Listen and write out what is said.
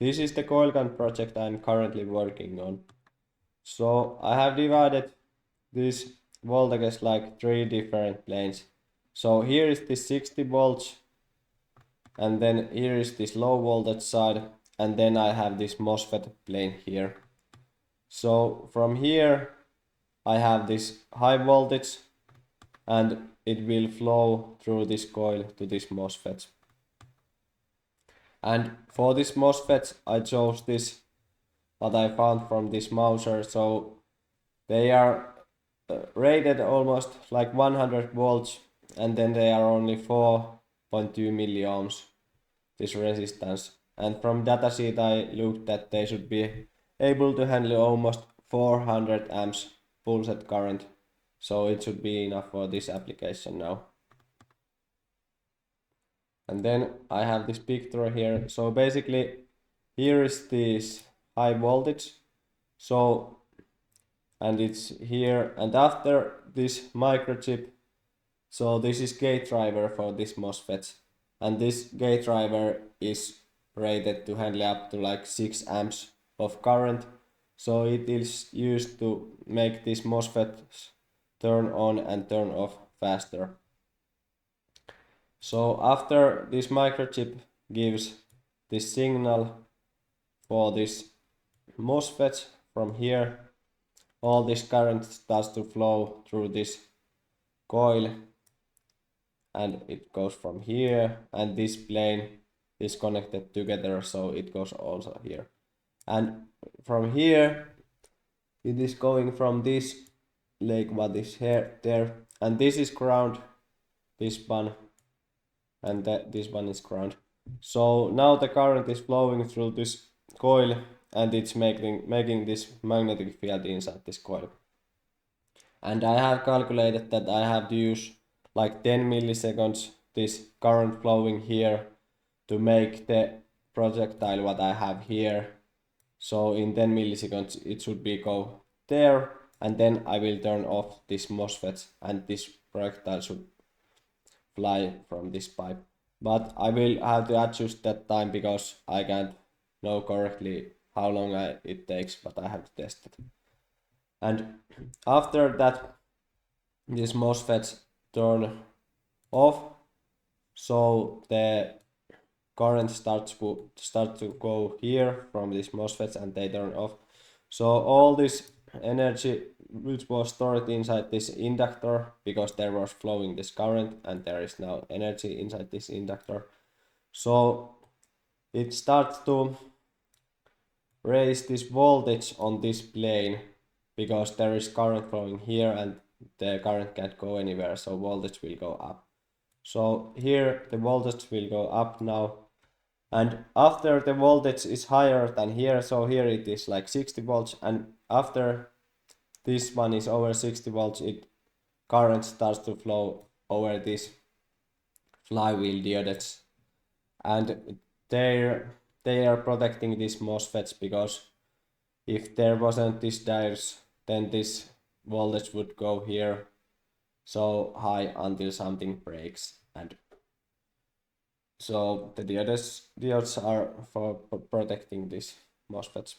this is the Coilgun project I'm currently working on. So I have divided this voltages like 3 different planes. So here is this 60 volts, and then here is this low voltage side, and then I have this MOSFET plane here. So from here I have this high voltage, and it will flow through this coil to this MOSFET. And for this MOSFET I chose this what I found from this Mauser. So they are rated almost like 100 volts, and then they are only 4.2 milliohms this resistance. And from datasheet I looked that they should be able to handle almost 400 amps pulsed current, so it should be enough for this application now. And then I have this picture here. So basically here is this high voltage, so and it's here, and after this microchip, so this is gate driver for this MOSFET, and this gate driver is rated to handle up to like 6 amps of current, so it is used to make this MOSFET turn on and turn off faster. So after this microchip gives this signal for this MOSFET from here, all this current starts to flow through this coil, and it goes from here, and this plane is connected together, so it goes also here. And from here it is going from this like what is here there, and this is ground, this one, and this one is ground. So now the current is flowing through this coil, and it's making this magnetic field inside this coil. And I have calculated that I have to use like 10 milliseconds this current flowing here to make the projectile what I have here. So in 10 milliseconds it should be go there, and then I will turn off this MOSFET, and this projectile should fly from this pipe. But I will have to adjust that time because I can't know correctly how long it takes, but I have to test it. And after that, these MOSFETs turn off, so the current starts to go here from these MOSFETs, and they turn off. So all this energy which was stored inside this inductor, because there was flowing this current and there is now energy inside this inductor, so it starts to raise this voltage on this plane because there is current flowing here and the current can't go anywhere, so voltage will go up. So here the voltage will go up now, and after the voltage is higher than here, so here it is like 60 volts, and after this one is over 60 volts, current starts to flow over this flywheel diodes, and they are protecting these MOSFETs, because if there wasn't these diodes, then this voltage would go here so high until something breaks. And so the diodes are for protecting these MOSFETs.